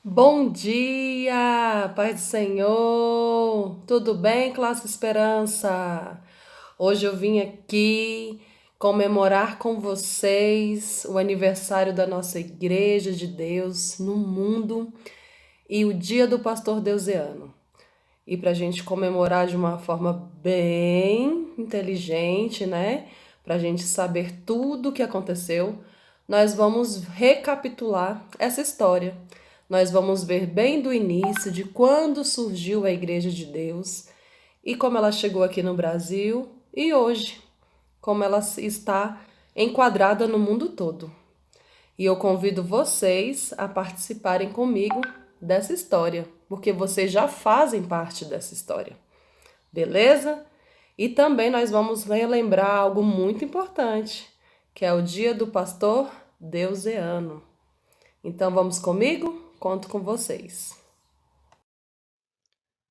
Bom dia, Pai do Senhor. Tudo bem, classe Esperança? Hoje eu vim aqui comemorar com vocês o aniversário da nossa Igreja de Deus no mundo e o Dia do Pastor Deuseano. E para a gente comemorar de uma forma bem inteligente, né? Para a gente saber tudo o que aconteceu, nós vamos recapitular essa história. Nós vamos ver bem do início, de quando surgiu a Igreja de Deus e como ela chegou aqui no Brasil e hoje, como ela está enquadrada no mundo todo. E eu convido vocês a participarem comigo dessa história, porque vocês já fazem parte dessa história, beleza? E também nós vamos relembrar algo muito importante, que é o Dia do Pastor Deuseano. Então vamos comigo? Conto com vocês.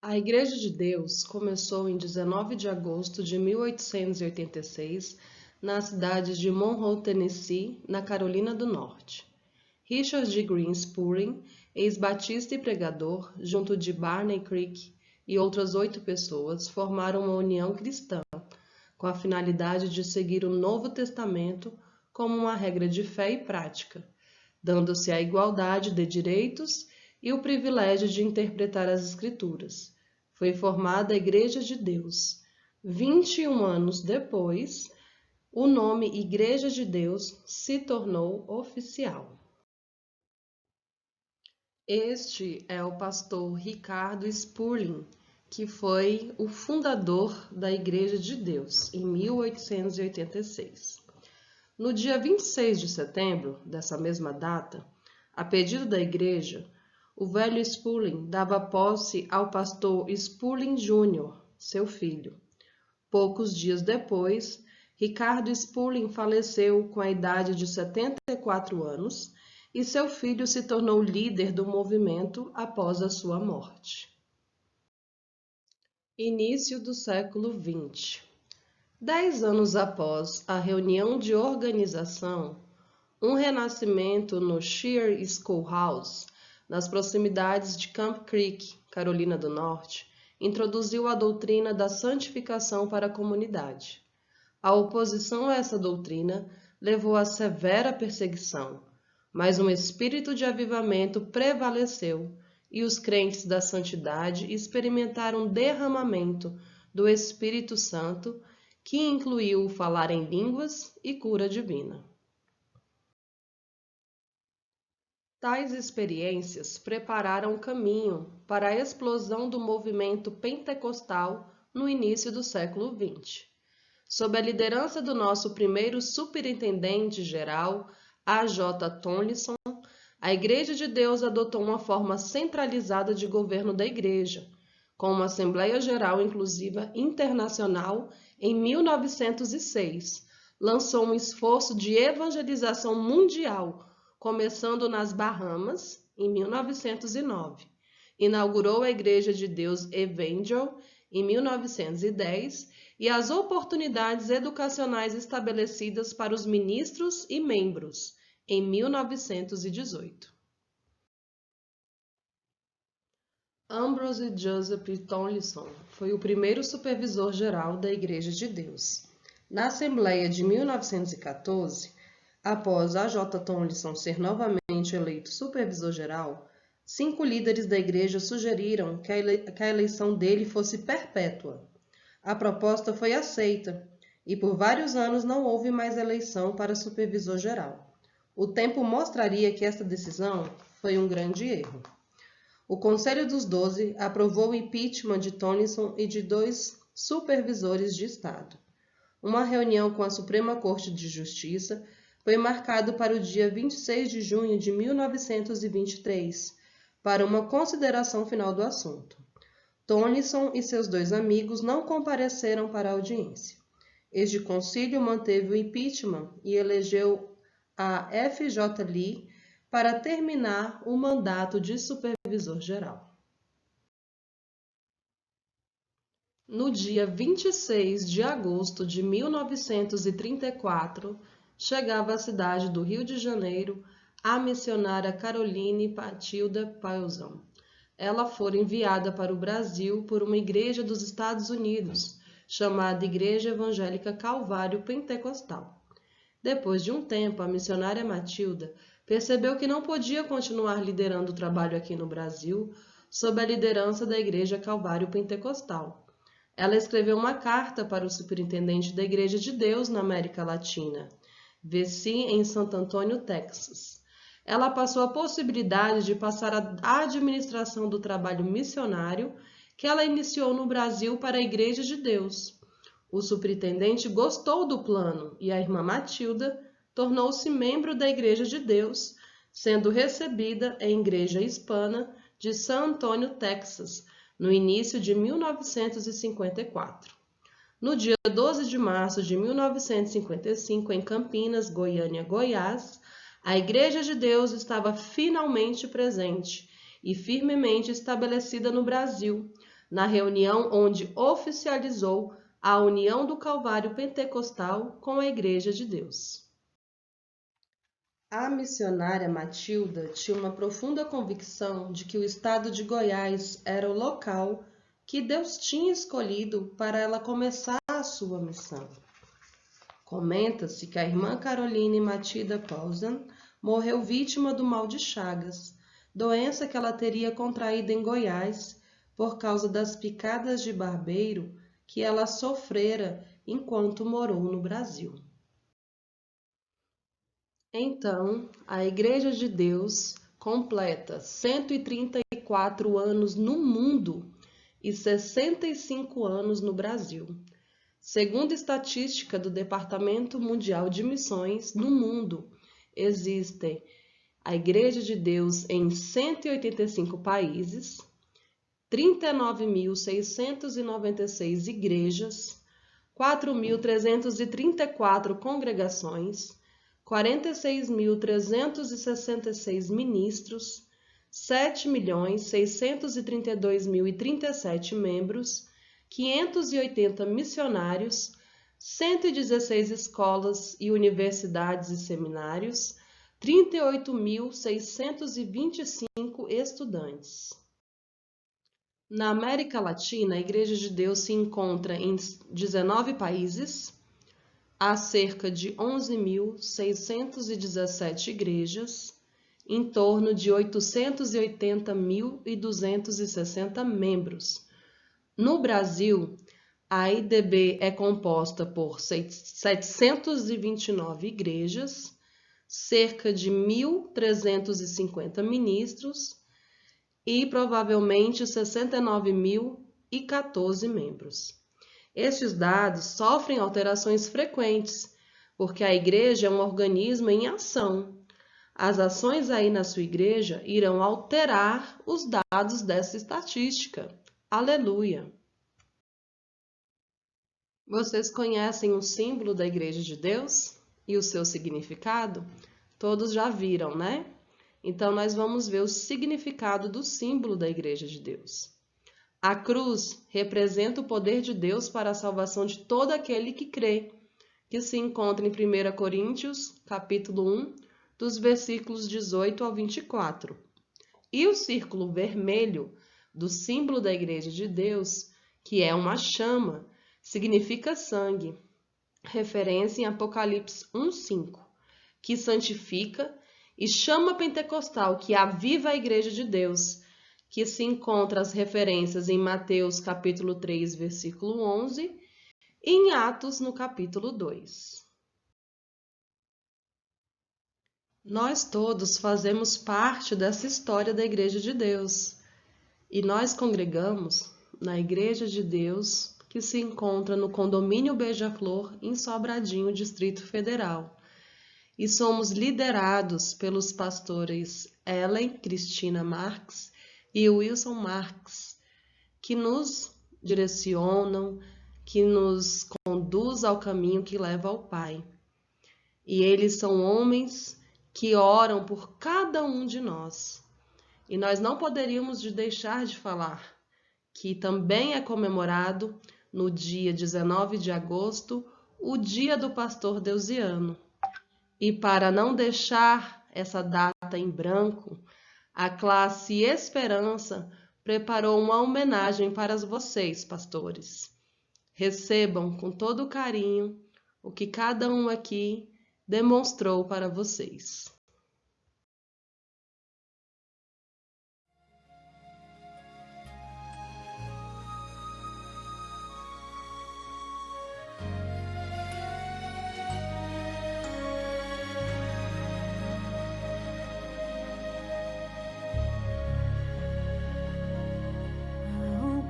A Igreja de Deus começou em 19 de agosto de 1886, na cidade de Monroe, Tennessee, na Carolina do Norte. Richard G. Green Spurgeon, ex-batista e pregador, junto de Barney Crick e outras 8 pessoas, formaram uma união cristã, com a finalidade de seguir o Novo Testamento como uma regra de fé e prática, dando-se a igualdade de direitos e o privilégio de interpretar as Escrituras. Foi formada a Igreja de Deus. 21 anos depois, o nome Igreja de Deus se tornou oficial. Este é o pastor Ricardo Spurgeon, que foi o fundador da Igreja de Deus em 1886. No dia 26 de setembro dessa mesma data, a pedido da Igreja, o velho Spurgeon dava posse ao pastor Spurgeon Jr., seu filho. Poucos dias depois, Ricardo Spurgeon faleceu com a idade de 74 anos e seu filho se tornou líder do movimento após a sua morte. Início do século XX. 10 anos após a reunião de organização, um renascimento no Shear Schoolhouse, nas proximidades de Camp Creek, Carolina do Norte, introduziu a doutrina da santificação para a comunidade. A oposição a essa doutrina levou a severa perseguição, mas um espírito de avivamento prevaleceu e os crentes da santidade experimentaram um derramamento do Espírito Santo que incluiu o falar em línguas e cura divina. Tais experiências prepararam o caminho para a explosão do movimento pentecostal no início do século XX. Sob a liderança do nosso primeiro superintendente-geral, A. J. Tomlinson, a Igreja de Deus adotou uma forma centralizada de governo da Igreja, com uma Assembleia Geral Inclusiva Internacional em 1906. Lançou um esforço de evangelização mundial, começando nas Bahamas, em 1909. Inaugurou a Igreja de Deus Evangel, em 1910, e as oportunidades educacionais estabelecidas para os ministros e membros, em 1918. Ambrose Joseph Tomlinson foi o primeiro supervisor-geral da Igreja de Deus. Na Assembleia de 1914, após A. J. Tomlinson ser novamente eleito supervisor-geral, 5 líderes da Igreja sugeriram que a eleição dele fosse perpétua. A proposta foi aceita e por vários anos não houve mais eleição para supervisor-geral. O tempo mostraria que esta decisão foi um grande erro. O Conselho dos 12 aprovou o impeachment de Tomlinson e de 2 supervisores de Estado. Uma reunião com a Suprema Corte de Justiça foi marcado para o dia 26 de junho de 1923, para uma consideração final do assunto. Tomlinson e seus 2 amigos não compareceram para a audiência. Este concílio manteve o impeachment e elegeu a F. J. Lee para terminar o mandato de supervisor-geral. No dia 26 de agosto de 1934, chegava à cidade do Rio de Janeiro a missionária Caroline Matilda Pilson. Ela fora enviada para o Brasil por uma igreja dos Estados Unidos, chamada Igreja Evangélica Calvário Pentecostal. Depois de um tempo, a missionária Matilda percebeu que não podia continuar liderando o trabalho aqui no Brasil sob a liderança da Igreja Calvário Pentecostal. Ela escreveu uma carta para o superintendente da Igreja de Deus na América Latina, VC em Santo Antônio, Texas. Ela passou a possibilidade de passar a administração do trabalho missionário que ela iniciou no Brasil para a Igreja de Deus. O superintendente gostou do plano e a irmã Matilda tornou-se membro da Igreja de Deus, sendo recebida em Igreja Hispana de San Antonio, Texas, no início de 1954. No dia 12 de março de 1955, em Campinas, Goiânia, Goiás, a Igreja de Deus estava finalmente presente e firmemente estabelecida no Brasil, na reunião onde oficializou a união do Calvário Pentecostal com a Igreja de Deus. A missionária Matilda tinha uma profunda convicção de que o estado de Goiás era o local que Deus tinha escolhido para ela começar a sua missão. Comenta-se que a irmã Caroline Matilda Pilson morreu vítima do mal de Chagas, doença que ela teria contraído em Goiás por causa das picadas de barbeiro que ela sofrera enquanto morou no Brasil. Então, a Igreja de Deus completa 134 anos no mundo e 65 anos no Brasil. Segundo estatística do Departamento Mundial de Missões, no mundo existem a Igreja de Deus em 185 países, 39.696 igrejas, 4.334 congregações, 46.366 ministros, 7.632.037 membros, 580 missionários, 116 escolas e universidades e seminários, 38.625 estudantes. Na América Latina, a Igreja de Deus se encontra em 19 países, há cerca de 11.617 igrejas, em torno de 880.260 membros. No Brasil, a IDB é composta por 729 igrejas, cerca de 1.350 ministros e provavelmente 69.014 membros. Estes dados sofrem alterações frequentes, porque a igreja é um organismo em ação. As ações aí na sua igreja irão alterar os dados dessa estatística. Aleluia! Vocês conhecem o símbolo da Igreja de Deus e o seu significado? Todos já viram, né? Então, nós vamos ver o significado do símbolo da Igreja de Deus. A cruz representa o poder de Deus para a salvação de todo aquele que crê, que se encontra em 1 Coríntios, capítulo 1, dos versículos 18 ao 24. E o círculo vermelho do símbolo da Igreja de Deus, que é uma chama, significa sangue, referência em Apocalipse 1:5, que santifica, e chama pentecostal, que aviva a Igreja de Deus, que se encontra as referências em Mateus capítulo 3, versículo 11, e em Atos no capítulo 2. Nós todos fazemos parte dessa história da Igreja de Deus, e nós congregamos na Igreja de Deus, que se encontra no condomínio Beija-Flor, em Sobradinho, Distrito Federal. E somos liderados pelos pastores Ellen Cristina Marques e Wilson Marques, que nos direcionam, que nos conduz ao caminho que leva ao Pai. E eles são homens que oram por cada um de nós. E nós não poderíamos deixar de falar que também é comemorado no dia 19 de agosto, o dia do pastor Deusiano. E para não deixar essa data em branco, a classe Esperança preparou uma homenagem para vocês, pastores. Recebam com todo carinho o que cada um aqui demonstrou para vocês.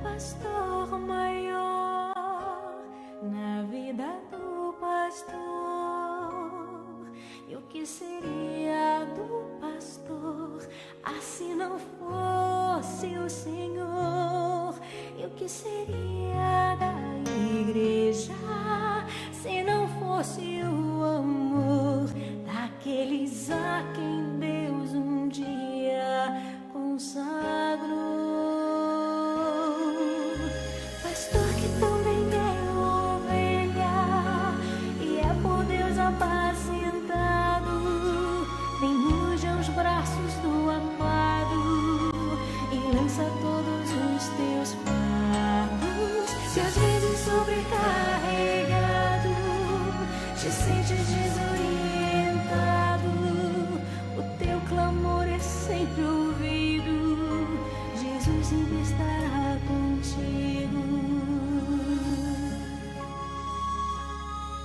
Pastor maior na vida do pastor, e o que seria do pastor se não fosse o Senhor? E o que seria da igreja se não fosse o amor daqueles a quem Deus um dia consagrou? Braços do amado e lança todos os teus fardos. Se às vezes sobrecarregado, te sentes desorientado, o teu clamor é sempre ouvido. Jesus sempre estará contigo.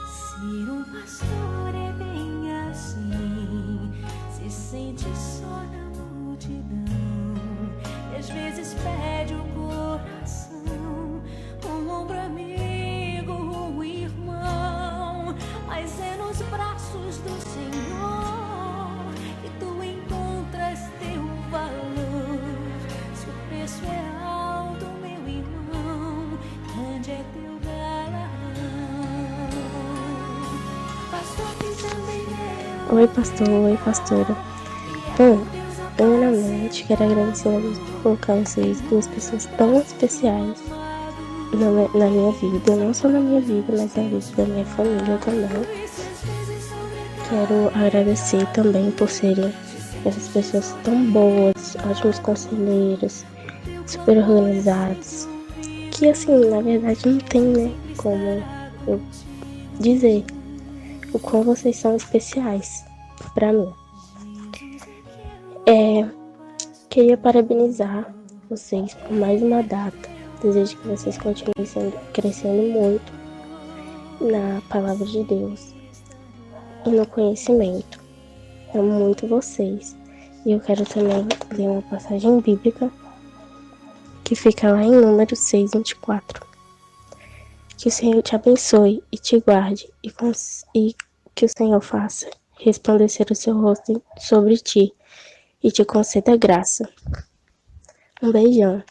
Se um pastor é bem assim, se sente só na multidão, e às vezes pede o coração, um ombro amigo, um irmão, mas é nos braços do Senhor que tu encontras teu valor. Se o preço é alto, meu irmão, grande é teu galardão. Pastor que também é. Oi, pastor, oi, pastora. Primeiramente, quero agradecer a Deus por colocar vocês, duas pessoas tão especiais na minha vida, não só na minha vida, mas na vida da minha família também. Quero agradecer também por serem essas pessoas tão boas, ótimos conselheiros, super organizados, que assim, na verdade não tem, né, como eu dizer o quão vocês são especiais para mim. Queria parabenizar vocês por mais uma data. Desejo que vocês continuem crescendo muito na palavra de Deus e no conhecimento. Amo muito vocês. E eu quero também ler uma passagem bíblica que fica lá em Números 6:24. Que o Senhor te abençoe e te guarde, e que o Senhor faça resplandecer o seu rosto sobre ti e te conceda graça. Um beijão.